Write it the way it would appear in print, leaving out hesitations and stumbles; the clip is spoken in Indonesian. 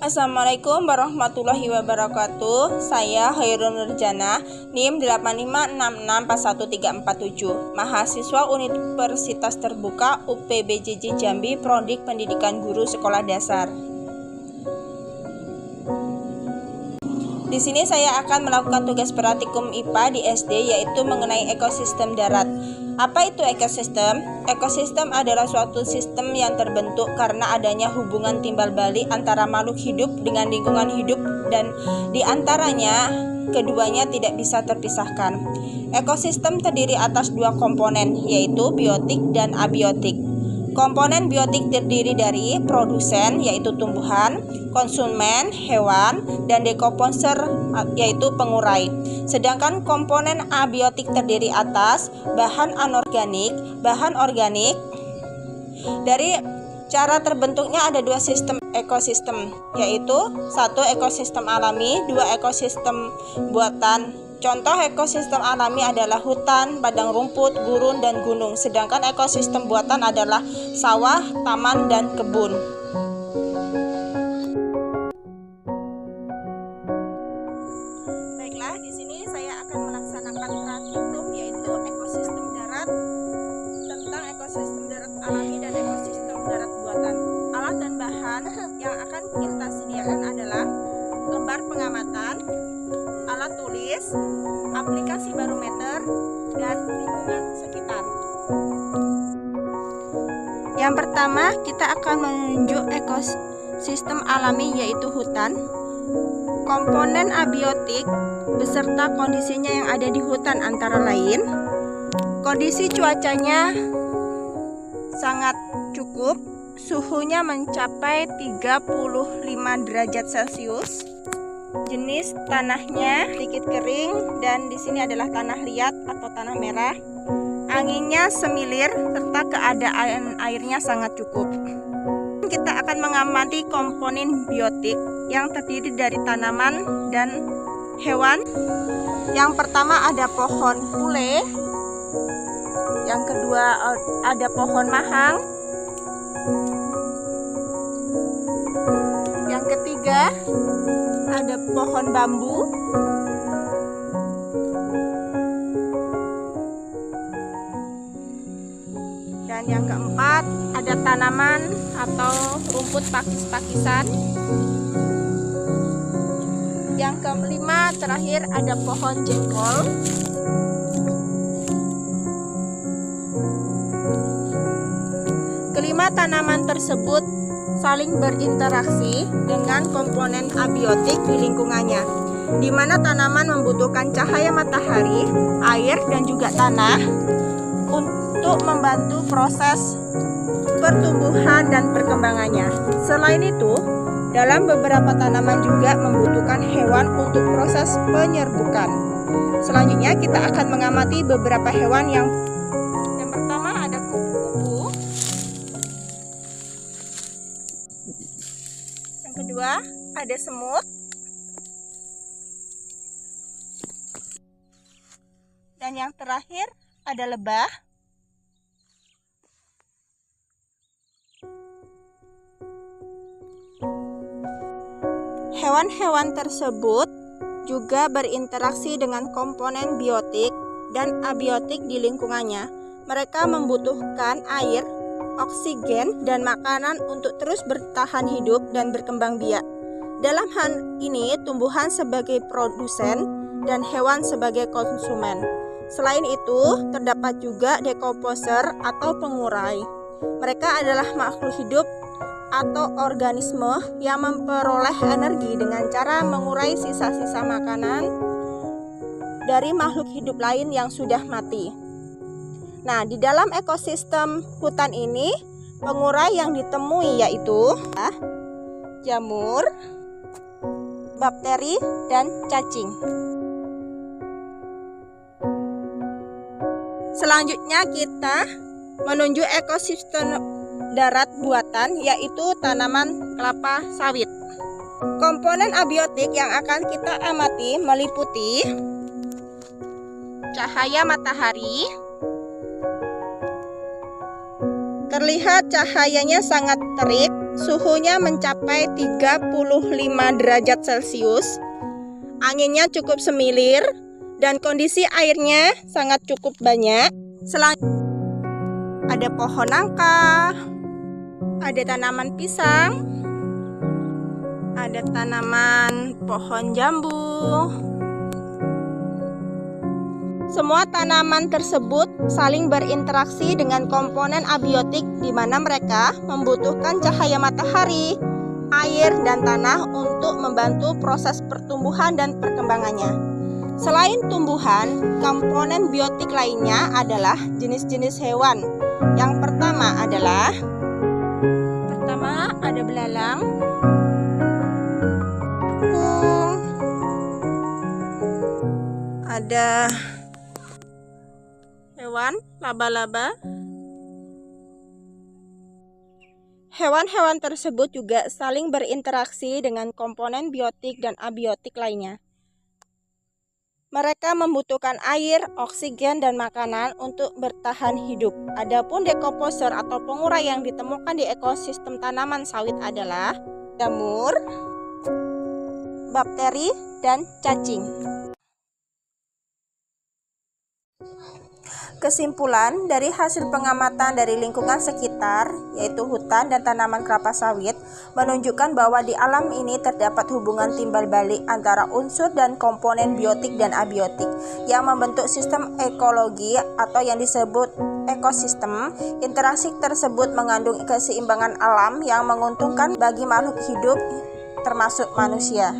Assalamualaikum warahmatullahi wabarakatuh. Saya Hairul Nurjana, NIM 856641347, mahasiswa Universitas Terbuka UPBJJ Jambi, Prodik Pendidikan Guru Sekolah Dasar. Di sini saya akan melakukan tugas praktikum IPA di SD, yaitu mengenai ekosistem darat. Apa itu ekosistem? Ekosistem adalah suatu sistem yang terbentuk karena adanya hubungan timbal balik antara makhluk hidup dengan lingkungan hidup, dan di antaranya keduanya tidak bisa terpisahkan. Ekosistem terdiri atas dua komponen, yaitu biotik dan abiotik. Komponen biotik terdiri dari produsen, yaitu tumbuhan, konsumen, hewan, dan dekomposer, yaitu pengurai. Sedangkan komponen abiotik terdiri atas bahan anorganik, bahan organik. Dari cara terbentuknya ada dua sistem ekosistem, yaitu satu ekosistem alami, dua ekosistem buatan. Contoh ekosistem alami adalah hutan, padang rumput, gurun, dan gunung. Sedangkan ekosistem buatan adalah sawah, taman, dan kebun. Baiklah, di sini saya akan melaksanakan praktikum, yaitu ekosistem darat, tentang ekosistem darat alami dan ekosistem darat buatan. Alat dan bahan yang akan kita sediakan adalah lembar pengamatan, alat tulis, aplikasi barometer, dan lingkungan sekitar. Yang pertama, kita akan menunjuk ekosistem alami, yaitu hutan. Komponen abiotik beserta kondisinya yang ada di hutan antara lain, kondisi cuacanya sangat cukup, suhunya mencapai 35 derajat Celcius. Jenis tanahnya sedikit kering, dan di sini adalah tanah liat atau tanah merah. Anginnya semilir serta keadaan airnya sangat cukup. Kita akan mengamati komponen biotik yang terdiri dari tanaman dan hewan. Yang pertama ada pohon pule, yang kedua ada pohon mahang, yang ketiga ada pohon bambu, dan yang keempat ada tanaman atau rumput pakis-pakisan. Yang kelima terakhir ada pohon jengkol. Kelima tanaman tersebut saling berinteraksi dengan komponen abiotik di lingkungannya, di mana tanaman membutuhkan cahaya matahari, air, dan juga tanah untuk membantu proses pertumbuhan dan perkembangannya. Selain itu, dalam beberapa tanaman juga membutuhkan hewan untuk proses penyerbukan. Selanjutnya kita akan mengamati beberapa hewan yang pertama ada kupu-kupu. Yang kedua ada semut. Dan yang terakhir ada lebah. Hewan-hewan tersebut juga berinteraksi dengan komponen biotik dan abiotik di lingkungannya. Mereka membutuhkan air, oksigen, dan makanan untuk terus bertahan hidup dan berkembang biak. Dalam hal ini, tumbuhan sebagai produsen dan hewan sebagai konsumen. Selain itu, terdapat juga dekomposer atau pengurai. Mereka adalah makhluk hidup atau organisme yang memperoleh energi dengan cara mengurai sisa-sisa makanan dari makhluk hidup lain yang sudah mati. Nah, di dalam ekosistem hutan ini, pengurai yang ditemui yaitu jamur, bakteri, dan cacing. Selanjutnya kita menuju ekosistem darat buatan, yaitu tanaman kelapa sawit. Komponen abiotik yang akan kita amati meliputi cahaya matahari. Terlihat cahayanya sangat terik suhunya mencapai 35 derajat Celcius, anginnya cukup semilir, dan kondisi airnya sangat cukup banyak. Selanjutnya ada pohon nangka, ada tanaman pisang, ada tanaman pohon jambu. Semua tanaman tersebut saling berinteraksi dengan komponen abiotik di mana mereka membutuhkan cahaya matahari, air, dan tanah untuk membantu proses pertumbuhan dan perkembangannya. Selain tumbuhan, komponen biotik lainnya adalah jenis-jenis hewan. Yang pertama ada belalang, kukung, ada hewan laba-laba. Hewan-hewan tersebut juga saling berinteraksi dengan komponen biotik dan abiotik lainnya. Mereka membutuhkan air, oksigen, dan makanan untuk bertahan hidup. Adapun dekomposer atau pengurai yang ditemukan di ekosistem tanaman sawit adalah jamur, bakteri, dan cacing. Kesimpulan dari hasil pengamatan dari lingkungan sekitar, yaitu hutan dan tanaman kelapa sawit, menunjukkan bahwa di alam ini terdapat hubungan timbal balik antara unsur dan komponen biotik dan abiotik yang membentuk sistem ekologi atau yang disebut ekosistem. Interaksi tersebut mengandung keseimbangan alam yang menguntungkan bagi makhluk hidup termasuk manusia.